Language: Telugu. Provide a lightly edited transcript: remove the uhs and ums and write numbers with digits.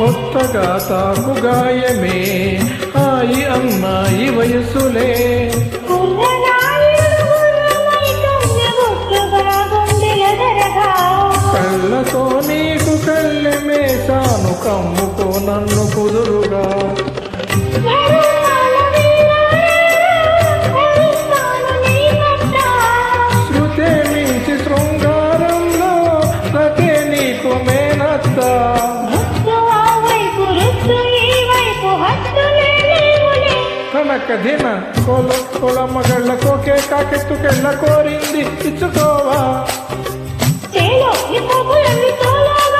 కొత్తగా తాకు గాయమే హాయి అమ్మాయి వయసులే కళ్ళతో నీకు కళ్ళెమేశాను కమ్ముకో నన్ను కుదురుగా శృతే మించి శృంగారంలో ప్రతే నీకు మేనత్త కనక దిన కొలమ్మగళ్ళ కోకే కాకెత్తుకెళ్ళ కోరింది ఇచ్చుకోవా